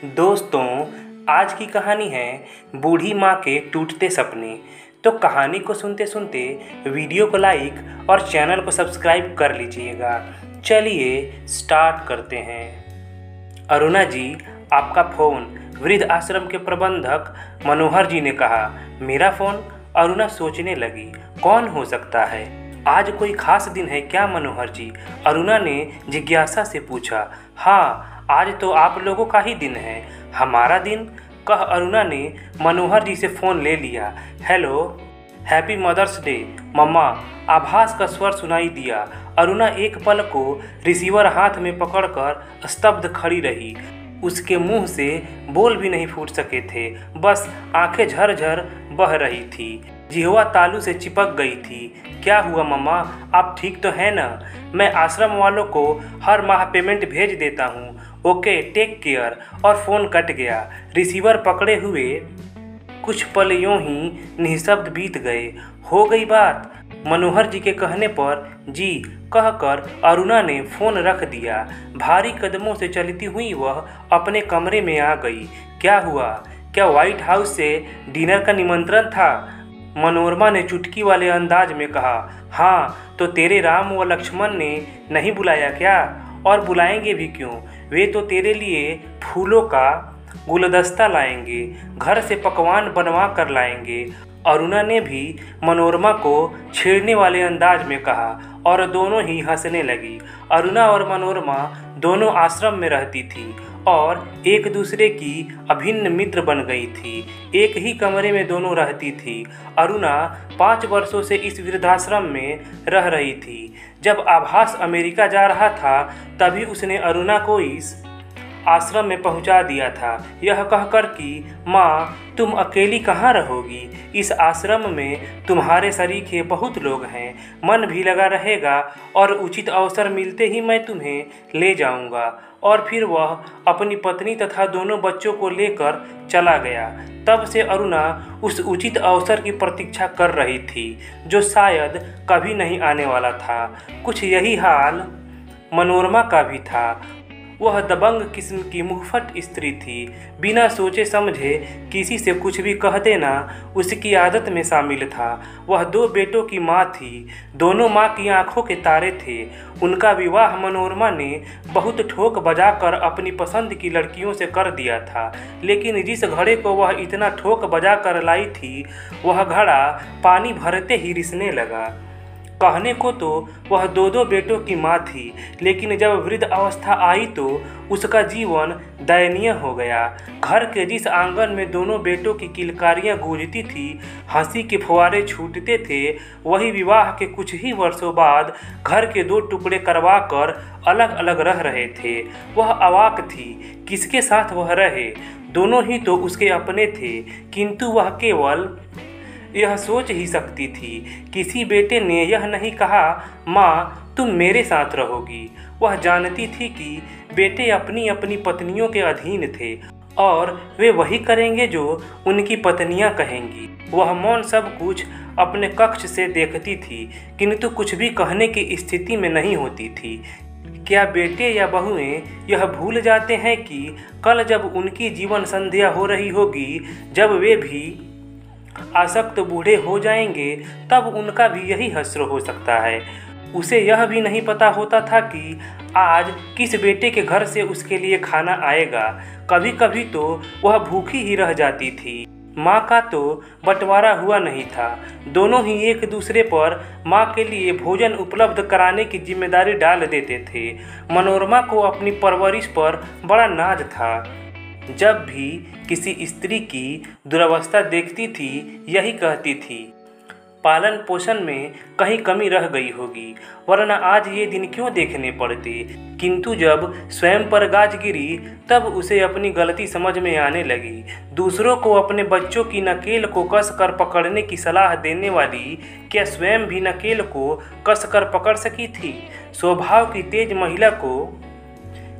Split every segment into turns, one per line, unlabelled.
दोस्तों, आज की कहानी है बूढ़ी माँ के टूटते सपने। तो कहानी को सुनते सुनते वीडियो को लाइक और चैनल को सब्सक्राइब कर लीजिएगा। चलिए स्टार्ट करते हैं। अरुणा जी, आपका फ़ोन। वृद्ध आश्रम के प्रबंधक मनोहर जी ने कहा। मेरा फ़ोन? अरुणा सोचने लगी, कौन हो सकता है? आज कोई खास दिन है क्या मनोहर जी? अरुणा ने जिज्ञासा से पूछा। हाँ, आज तो आप लोगों का ही दिन है। हमारा दिन? कह अरुणा ने मनोहर जी से फ़ोन ले लिया। हेलो, हैप्पी मदर्स डे मम्मा, आभास का स्वर सुनाई दिया। अरुणा एक पल को रिसीवर हाथ में पकड़कर स्तब्ध खड़ी रही। उसके मुंह से बोल भी नहीं फूट सके थे, बस आंखें झरझर बह रही थी, जिह्वा तालू से चिपक गई थी। क्या हुआ मम्मा, आप ठीक तो हैं ना? मैं आश्रम वालों को हर माह पेमेंट भेज देता हूँ। Okay, take care. और फ़ोन कट गया। रिसीवर पकड़े हुए कुछ पल यूं ही निःशब्द बीत गए। हो गई बात? मनोहर जी के कहने पर जी कहकर अरुणा ने फ़ोन रख दिया। भारी कदमों से चलती हुई वह अपने कमरे में आ गई। क्या हुआ? क्या व्हाइट हाउस से डिनर का निमंत्रण था? मनोरमा ने चुटकी वाले अंदाज में कहा। हाँ, तो तेरे राम व लक्ष्मण ने नहीं बुलाया क्या? और बुलाएंगे भी क्यों? वे तो तेरे लिए फूलों का गुलदस्ता लाएंगे, घर से पकवान बनवा कर लाएंगे। अरुणा ने भी मनोरमा को छेड़ने वाले अंदाज में कहा और दोनों ही हंसने लगी। अरुणा और मनोरमा दोनों आश्रम में रहती थी और एक दूसरे की अभिन्न मित्र बन गई थी। एक ही कमरे में दोनों रहती थी। अरुणा 5 वर्षों से इस वृद्धाश्रम में रह रही थी। जब आभास अमेरिका जा रहा था तभी उसने अरुणा को इस आश्रम में पहुंचा दिया था, यह कहकर कि माँ, तुम अकेली कहाँ रहोगी? इस आश्रम में तुम्हारे सरीखे बहुत लोग हैं, मन भी लगा रहेगा और उचित अवसर मिलते ही मैं तुम्हें ले जाऊंगा। और फिर वह अपनी पत्नी तथा दोनों बच्चों को लेकर चला गया। तब से अरुणा उस उचित अवसर की प्रतीक्षा कर रही थी जो शायद कभी नहीं आने वाला था। कुछ यही हाल मनोरमा का भी था। वह दबंग किस्म की मुहफट स्त्री थी। बिना सोचे समझे किसी से कुछ भी कह देना उसकी आदत में शामिल था। वह 2 बेटों की माँ थी। दोनों माँ की आंखों के तारे थे। उनका विवाह मनोरमा ने बहुत ठोक बजाकर अपनी पसंद की लड़कियों से कर दिया था, लेकिन जिस घड़े को वह इतना ठोक बजा कर लाई थी वह घड़ा पानी भरते ही रिसने लगा। कहने को तो वह 2 बेटों की माँ थी, लेकिन जब वृद्ध अवस्था आई तो उसका जीवन दयनीय हो गया। घर के जिस आंगन में दोनों बेटों की किलकारियाँ गूंजती थी, हंसी के फुहारे छूटते थे, वही विवाह के कुछ ही वर्षों बाद घर के 2 टुकड़े करवा कर अलग अलग रह रहे थे। वह अवाक थी, किसके साथ वह रहे? दोनों ही तो उसके अपने थे, किंतु वह केवल यह सोच ही सकती थी। किसी बेटे ने यह नहीं कहा, माँ तुम मेरे साथ रहोगी। वह जानती थी कि बेटे अपनी अपनी पत्नियों के अधीन थे और वे वही करेंगे जो उनकी पत्नियां कहेंगी। वह मौन सब कुछ अपने कक्ष से देखती थी, किंतु कुछ भी कहने की स्थिति में नहीं होती थी। क्या बेटे या बहुएं यह भूल जाते हैं कि कल जब उनकी जीवन संध्या हो रही होगी, जब वे भी आसक्त बूढ़े हो जाएंगे, तब उनका भी यही हश्र हो सकता है। उसे यह भी नहीं पता होता था कि आज किस बेटे के घर से उसके लिए खाना आएगा। कभी कभी तो वह भूखी ही रह जाती थी। माँ का तो बंटवारा हुआ नहीं था। दोनों ही एक दूसरे पर माँ के लिए भोजन उपलब्ध कराने की जिम्मेदारी डाल देते थे। मनोरमा को अपनी परवरिश पर बड़ा नाज था। जब भी किसी स्त्री की दुर्वस्था देखती थी यही कहती थी, पालन पोषण में कहीं कमी रह गई होगी, वरना आज ये दिन क्यों देखने पड़ते। किंतु जब स्वयं पर गाज गिरी तब उसे अपनी गलती समझ में आने लगी। दूसरों को अपने बच्चों की नकेल को कस कर पकड़ने की सलाह देने वाली क्या स्वयं भी नकेल को कस कर पकड़ सकी थी? स्वभाव की तेज महिला को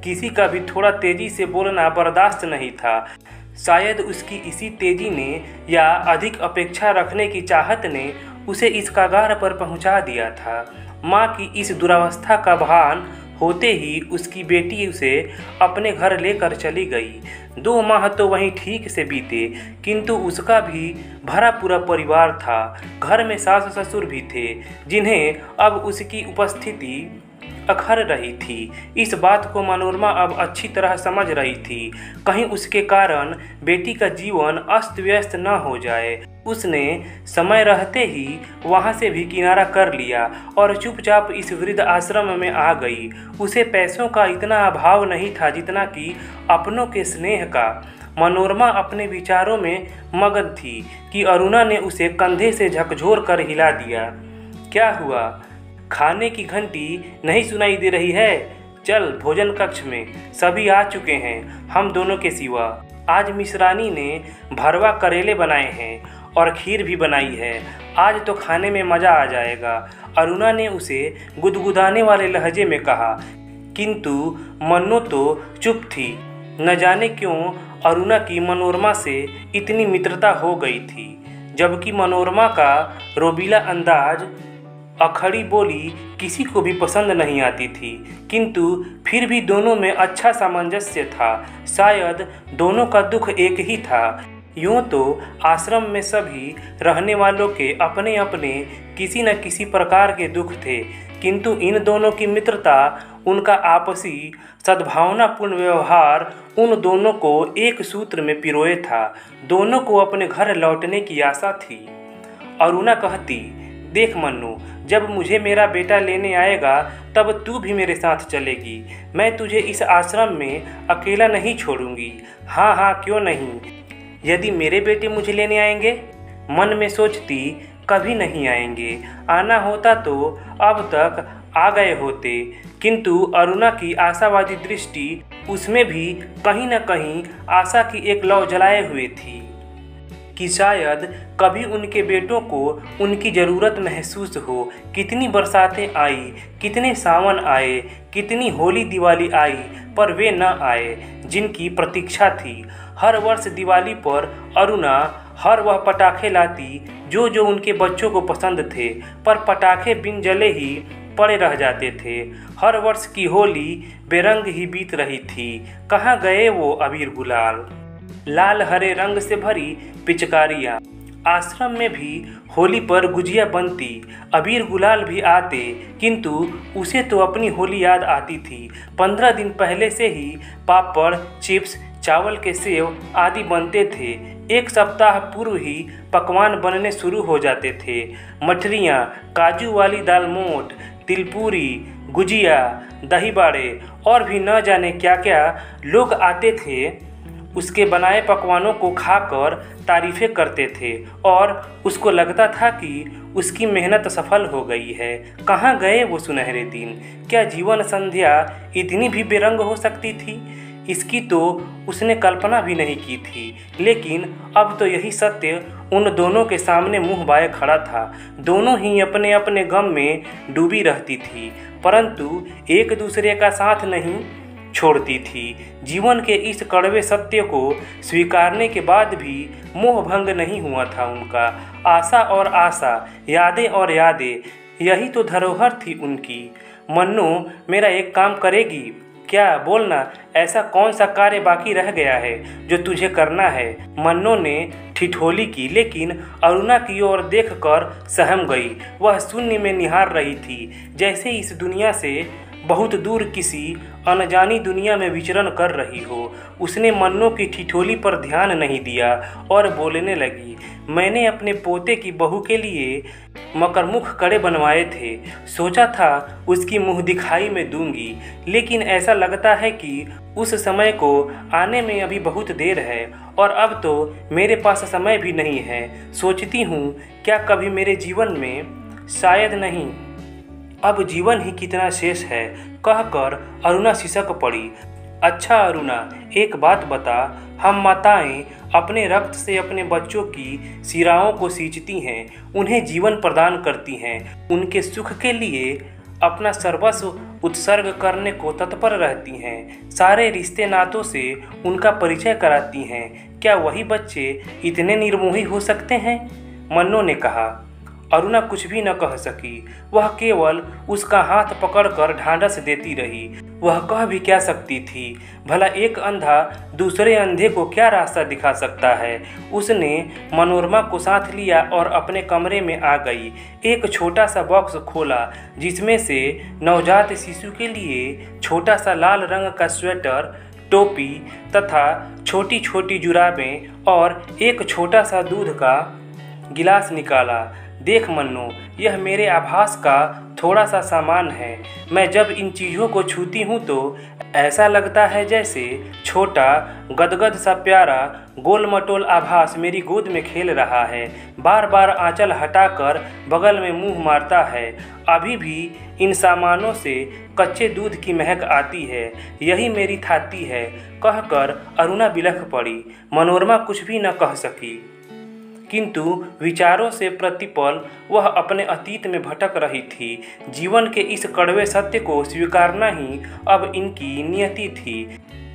किसी का भी थोड़ा तेजी से बोलना बर्दाश्त नहीं था। शायद उसकी इसी तेजी ने या अधिक अपेक्षा रखने की चाहत ने उसे इस कगार पर पहुंचा दिया था। माँ की इस दुरावस्था का भान होते ही उसकी बेटी उसे अपने घर लेकर चली गई। 2 माह तो वहीं ठीक से बीते, किंतु उसका भी भरा पूरा परिवार था। घर में सास ससुर भी थे, जिन्हें अब उसकी उपस्थिति अखर रही थी। इस बात को मनोरमा अब अच्छी तरह समझ रही थी, कहीं उसके कारण बेटी का जीवन अस्त व्यस्त न हो जाए। उसने समय रहते ही वहां से भी किनारा कर लिया और चुपचाप इस वृद्ध आश्रम में आ गई। उसे पैसों का इतना अभाव नहीं था जितना कि अपनों के स्नेह का। मनोरमा अपने विचारों में मगन थी कि अरुणा ने उसे कंधे से झकझोर कर हिला दिया। क्या हुआ? खाने की घंटी नहीं सुनाई दे रही है? चल भोजन कक्ष में, सभी आ चुके हैं हम दोनों के सिवा। आज मिश्रानी ने भरवा करेले बनाए हैं और खीर भी बनाई है। आज तो खाने में मज़ा आ जाएगा, अरुणा ने उसे गुदगुदाने वाले लहजे में कहा। किंतु मन्नो तो चुप थी। न जाने क्यों अरुणा की मनोरमा से इतनी मित्रता हो गई थी, जबकि मनोरमा का रोबीला अंदाज, अखड़ी बोली किसी को भी पसंद नहीं आती थी। किंतु फिर भी दोनों में अच्छा सामंजस्य था। शायद दोनों का दुख एक ही था। यूँ तो आश्रम में सभी रहने वालों के अपने अपने किसी न किसी प्रकार के दुख थे, किंतु इन दोनों की मित्रता, उनका आपसी सद्भावनापूर्ण व्यवहार उन दोनों को एक सूत्र में पिरोए था। दोनों को अपने घर लौटने की आशा थी। अरुणा कहती, देख मन्नू, जब मुझे मेरा बेटा लेने आएगा तब तू भी मेरे साथ चलेगी। मैं तुझे इस आश्रम में अकेला नहीं छोड़ूंगी। हाँ हाँ क्यों नहीं। यदि मेरे बेटे मुझे लेने आएंगे? मन में सोचती, कभी नहीं आएंगे। आना होता तो अब तक आ गए होते। किंतु अरुणा की आशावादी दृष्टि उसमें भी कहीं न कहीं आशा की एक लौ जलाए हुए थी कि शायद कभी उनके बेटों को उनकी ज़रूरत महसूस हो। कितनी बरसातें आई, कितने सावन आए, कितनी होली दिवाली आई, पर वे न आए जिनकी प्रतीक्षा थी। हर वर्ष दिवाली पर अरुणा हर वह पटाखे लाती जो जो उनके बच्चों को पसंद थे, पर पटाखे बिन जले ही पड़े रह जाते थे। हर वर्ष की होली बेरंग ही बीत रही थी। कहाँ गए वो अबीर गुलाल? लाल हरे रंग से भरी पिचकारियाँ। आश्रम में भी होली पर गुजिया बनती, अबीर गुलाल भी आते, किंतु उसे तो अपनी होली याद आती थी। 15 दिन पहले से ही पापड़, चिप्स, चावल के सेव आदि बनते थे। 1 सप्ताह पूर्व ही पकवान बनने शुरू हो जाते थे। मठरियाँ, काजू वाली दालमोट, तिलपूरी, गुजिया, दही बाड़े और भी न जाने क्या क्या लोग आते थे। उसके बनाए पकवानों को खाकर तारीफ़ें करते थे और उसको लगता था कि उसकी मेहनत सफल हो गई है। कहाँ गए वो सुनहरे दिन? क्या जीवन संध्या इतनी भी बेरंग हो सकती थी? इसकी तो उसने कल्पना भी नहीं की थी। लेकिन अब तो यही सत्य उन दोनों के सामने मुंह बाए खड़ा था। दोनों ही अपने अपने गम में डूबी रहती थी, परंतु एक दूसरे का साथ नहीं छोड़ती थी। जीवन के इस कड़वे सत्य को स्वीकारने के बाद भी मोह भंग नहीं हुआ था उनका। आशा और आशा, यादें और यादें, यही तो धरोहर थी उनकी। मन्नू, मेरा एक काम करेगी क्या? बोलना, ऐसा कौन सा कार्य बाकी रह गया है जो तुझे करना है? मन्नू ने ठिठोली की, लेकिन अरुणा की ओर देखकर सहम गई। वह शून्य में निहार रही थी, जैसे इस दुनिया से बहुत दूर किसी अनजानी दुनिया में विचरण कर रही हो। उसने मन्नू की ठिठोली पर ध्यान नहीं दिया और बोलने लगी, मैंने अपने पोते की बहू के लिए मकरमुख कड़े बनवाए थे। सोचा था उसकी मुँह दिखाई में दूंगी, लेकिन ऐसा लगता है कि उस समय को आने में अभी बहुत देर है और अब तो मेरे पास समय भी नहीं है। सोचती हूँ क्या कभी मेरे जीवन में, शायद नहीं, अब जीवन ही कितना शेष है, कहकर अरुणा सिसक पड़ी। अच्छा अरुणा, एक बात बता, हम माताएं अपने रक्त से अपने बच्चों की शिराओं को सींचती हैं, उन्हें जीवन प्रदान करती हैं, उनके सुख के लिए अपना सर्वस्व उत्सर्ग करने को तत्पर रहती हैं, सारे रिश्ते नातों से उनका परिचय कराती हैं। क्या वही बच्चे इतने निर्मोही हो सकते हैं? मन्नू ने कहा। अरुणा कुछ भी न कह सकी। वह केवल उसका हाथ पकड़कर ढांढस देती रही। वह कह भी क्या सकती थी? भला एक अंधा दूसरे अंधे को क्या रास्ता दिखा सकता है? उसने मनोरमा को साथ लिया और अपने कमरे में आ गई। एक छोटा सा बॉक्स खोला जिसमें से नवजात शिशु के लिए छोटा सा लाल रंग का स्वेटर, टोपी तथा छोटी छोटी जुराबें और एक छोटा सा दूध का गिलास निकाला। देख मन्नू, यह मेरे आभास का थोड़ा सा सामान है। मैं जब इन चीज़ों को छूती हूँ तो ऐसा लगता है जैसे छोटा गदगद सा प्यारा गोल मटोल आभास मेरी गोद में खेल रहा है। बार बार आंचल हटाकर बगल में मुंह मारता है। अभी भी इन सामानों से कच्चे दूध की महक आती है। यही मेरी थाती है। कहकर अरुणा बिलख पड़ी। मनोरमा कुछ भी न कह सकी, किंतु विचारों से प्रतिपल वह अपने अतीत में भटक रही थी। जीवन के इस कड़वे सत्य को स्वीकारना ही अब इनकी नियति थी।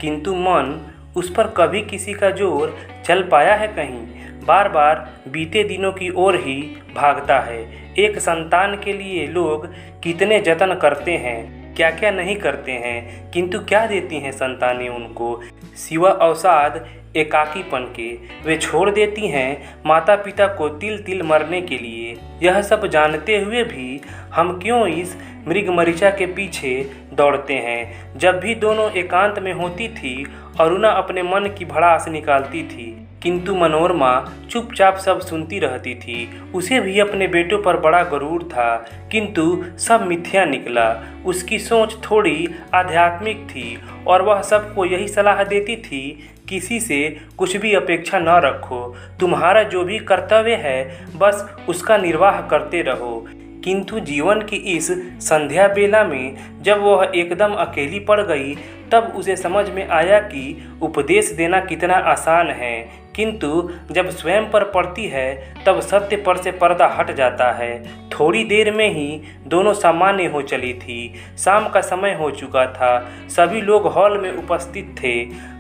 किंतु मन उस पर कभी किसी का जोर चल पाया है कहीं? बार बार बीते दिनों की ओर ही भागता है। एक संतान के लिए लोग कितने जतन करते हैं, क्या क्या नहीं करते हैं, किंतु क्या देती हैं संतानें उनको सिवा अवसाद एकाकीपन के। वे छोड़ देती हैं माता पिता को तिल तिल मरने के लिए। यह सब जानते हुए भी हम क्यों इस मृगमरीचा के पीछे दौड़ते हैं? जब भी दोनों एकांत में होती थी अरुणा अपने मन की भड़ास निकालती थी, किंतु मनोरमा चुपचाप सब सुनती रहती थी। उसे भी अपने बेटों पर बड़ा गरूर था, किंतु सब मिथ्या निकला। उसकी सोच थोड़ी आध्यात्मिक थी और वह सबको यही सलाह देती थी, किसी से कुछ भी अपेक्षा न रखो। तुम्हारा जो भी कर्तव्य है बस उसका निर्वाह करते रहो। किंतु जीवन की इस संध्या बेला में जब वह एकदम अकेली पड़ गई तब उसे समझ में आया कि उपदेश देना कितना आसान है, किंतु जब स्वयं पर पड़ती है तब सत्य पर से पर्दा हट जाता है। थोड़ी देर में ही दोनों सामान्य हो चली थी। शाम का समय हो चुका था। सभी लोग हॉल में उपस्थित थे।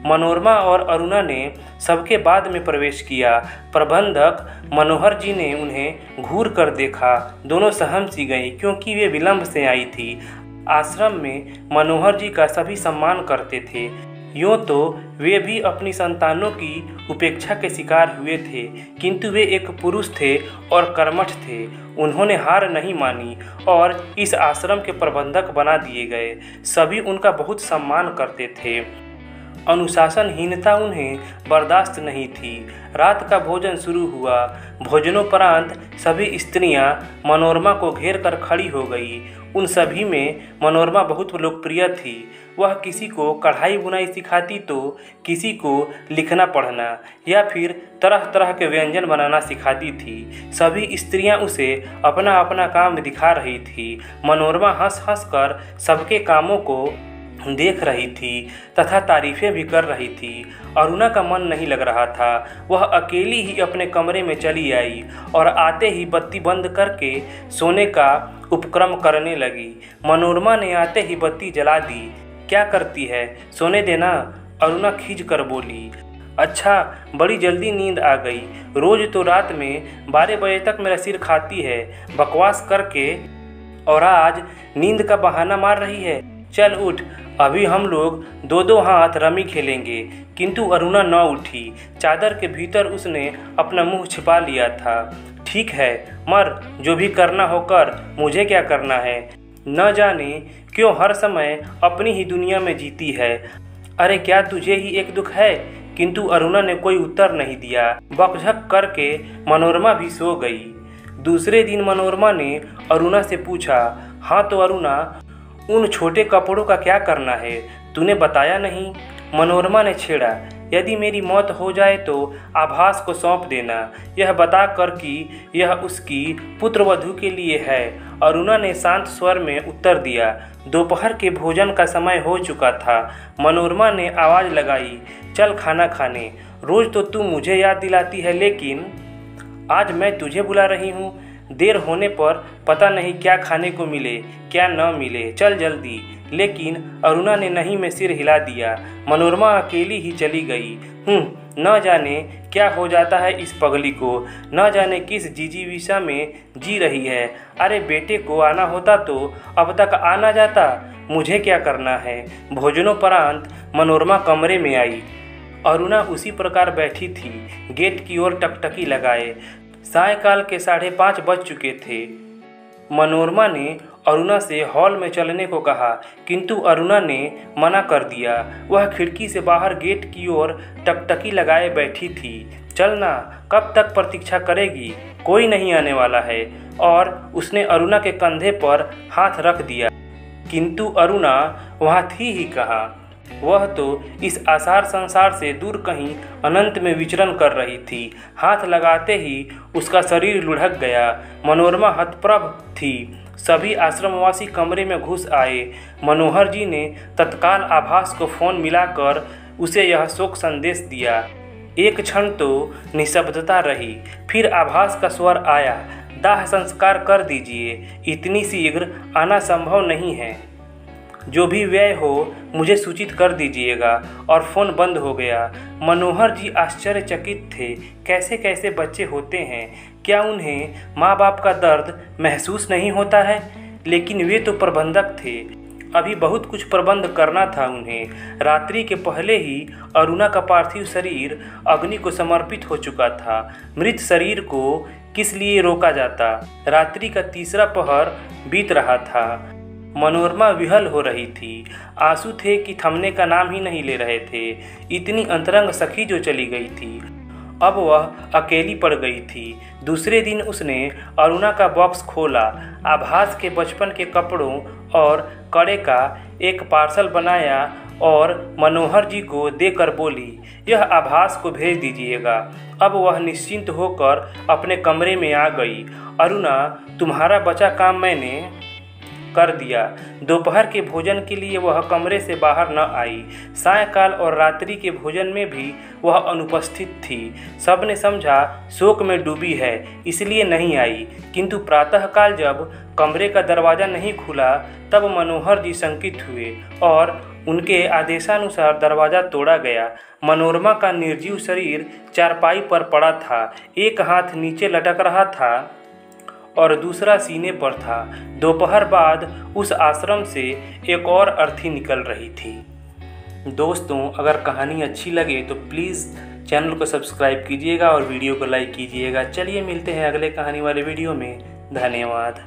मनोरमा और अरुणा ने सबके बाद में प्रवेश किया। प्रबंधक मनोहर जी ने उन्हें घूर कर देखा। दोनों सहम सी गई क्योंकि वे विलंब से आई थी। आश्रम में मनोहर जी का सभी सम्मान करते थे। यूँ तो वे भी अपनी संतानों की उपेक्षा के शिकार हुए थे, किंतु वे एक पुरुष थे और कर्मठ थे। उन्होंने हार नहीं मानी और इस आश्रम के प्रबंधक बना दिए गए। सभी उनका बहुत सम्मान करते थे। अनुशासनहीनता उन्हें बर्दाश्त नहीं थी। रात का भोजन शुरू हुआ। भोजनोपरांत सभी स्त्रियां मनोरमा को घेर कर खड़ी हो गई। उन सभी में मनोरमा बहुत लोकप्रिय थी। वह किसी को कढ़ाई बुनाई सिखाती तो किसी को लिखना पढ़ना या फिर तरह तरह के व्यंजन बनाना सिखाती थी। सभी स्त्रियां उसे अपना अपना काम दिखा रही थी। मनोरमा हंस हंस कर सबके कामों को देख रही थी तथा तारीफें भी कर रही थी। अरुणा का मन नहीं लग रहा था। वह अकेली ही अपने कमरे में चली आई और आते ही बत्ती बंद करके सोने का उपक्रम करने लगी। मनोरमा ने आते ही बत्ती जला दी। क्या करती है, सोने देना, अरुणा खींच कर बोली। अच्छा, बड़ी जल्दी नींद आ गई। रोज तो रात में 12 बजे तक मेरा सिर खाती है बकवास करके, और आज नींद का बहाना मार रही है। चल उठ, अभी हम लोग दो दो हाथ रमी खेलेंगे। किंतु अरुणा न उठी। चादर के भीतर उसने अपना मुंह छिपा लिया था। ठीक है, मर, जो भी करना हो कर, मुझे क्या करना है। न जाने क्यों हर समय अपनी ही दुनिया में जीती है। अरे क्या तुझे ही एक दुख है? किंतु अरुणा ने कोई उत्तर नहीं दिया। बकझक करके मनोरमा भी सो गई। दूसरे दिन मनोरमा ने अरुणा से पूछा, हाँ तो अरुणा, उन छोटे कपड़ों का क्या करना है? तूने बताया नहीं। मनोरमा ने छेड़ा, यदि मेरी मौत हो जाए तो आभास को सौंप देना, यह बता कर कि यह उसकी पुत्रवधू के लिए है। अरुणा ने शांत स्वर में उत्तर दिया। दोपहर के भोजन का समय हो चुका था। मनोरमा ने आवाज़ लगाई, चल खाना खाने। रोज़ तो तू मुझे याद दिलाती है, लेकिन आज मैं तुझे बुला रही हूँ। देर होने पर पता नहीं क्या खाने को मिले क्या न मिले, चल जल्दी। लेकिन अरुणा ने नहीं में सिर हिला दिया। मनोरमा अकेली ही चली गई। न जाने क्या हो जाता है इस पगली को, न जाने किस जिजीविषा में जी रही है। अरे बेटे को आना होता तो अब तक आ ना जाता, मुझे क्या करना है। भोजनोपरांत मनोरमा कमरे में आई। अरुणा उसी प्रकार बैठी थी, गेट की ओर टकटकी लगाए। सायंकाल के 5:30 बज चुके थे। मनोरमा ने अरुणा से हॉल में चलने को कहा, किंतु अरुणा ने मना कर दिया। वह खिड़की से बाहर गेट की ओर टकटकी लगाए बैठी थी। चलना, कब तक प्रतीक्षा करेगी, कोई नहीं आने वाला है। और उसने अरुणा के कंधे पर हाथ रख दिया, किंतु अरुणा वहाँ थी ही कहाँ। वह तो इस आसार संसार से दूर कहीं अनंत में विचरण कर रही थी। हाथ लगाते ही उसका शरीर लुढ़क गया। मनोरमा हतप्रभ थी। सभी आश्रमवासी कमरे में घुस आए। मनोहर जी ने तत्काल आभास को फोन मिलाकर उसे यह शोक संदेश दिया। एक क्षण तो निशब्दता रही, फिर आभास का स्वर आया, दाह संस्कार कर दीजिए, इतनी शीघ्र आना संभव नहीं है। जो भी व्यय हो मुझे सूचित कर दीजिएगा। और फ़ोन बंद हो गया। मनोहर जी आश्चर्यचकित थे। कैसे कैसे बच्चे होते हैं, क्या उन्हें माँ बाप का दर्द महसूस नहीं होता है। लेकिन वे तो प्रबंधक थे, अभी बहुत कुछ प्रबंध करना था उन्हें। रात्रि के पहले ही अरुणा का पार्थिव शरीर अग्नि को समर्पित हो चुका था। मृत शरीर को किस लिए रोका जाता। रात्रि का तीसरा पहर बीत रहा था। मनोरमा विहल हो रही थी। आंसू थे कि थमने का नाम ही नहीं ले रहे थे। इतनी अंतरंग सखी जो चली गई थी, अब वह अकेली पड़ गई थी। दूसरे दिन उसने अरुणा का बॉक्स खोला, आभास के बचपन के कपड़ों और कड़े का एक पार्सल बनाया और मनोहर जी को देकर बोली, यह आभास को भेज दीजिएगा। अब वह निश्चिंत होकर अपने कमरे में आ गई। अरुणा, तुम्हारा बचा काम मैंने कर दिया। दोपहर के भोजन के लिए वह कमरे से बाहर न आई। सायंकाल और रात्रि के भोजन में भी वह अनुपस्थित थी। सबने समझा शोक में डूबी है, इसलिए नहीं आई। किंतु प्रातःकाल जब कमरे का दरवाज़ा नहीं खुला तब मनोहर जी शंकित हुए और उनके आदेशानुसार दरवाज़ा तोड़ा गया। मनोरमा का निर्जीव शरीर चारपाई पर पड़ा था। एक हाथ नीचे लटक रहा था और दूसरा सीने पर था। दोपहर बाद उस आश्रम से एक और अर्थी निकल रही थी। दोस्तों, अगर कहानी अच्छी लगे तो प्लीज़ चैनल को सब्सक्राइब कीजिएगा और वीडियो को लाइक कीजिएगा। चलिए मिलते हैं अगले कहानी वाले वीडियो में। धन्यवाद।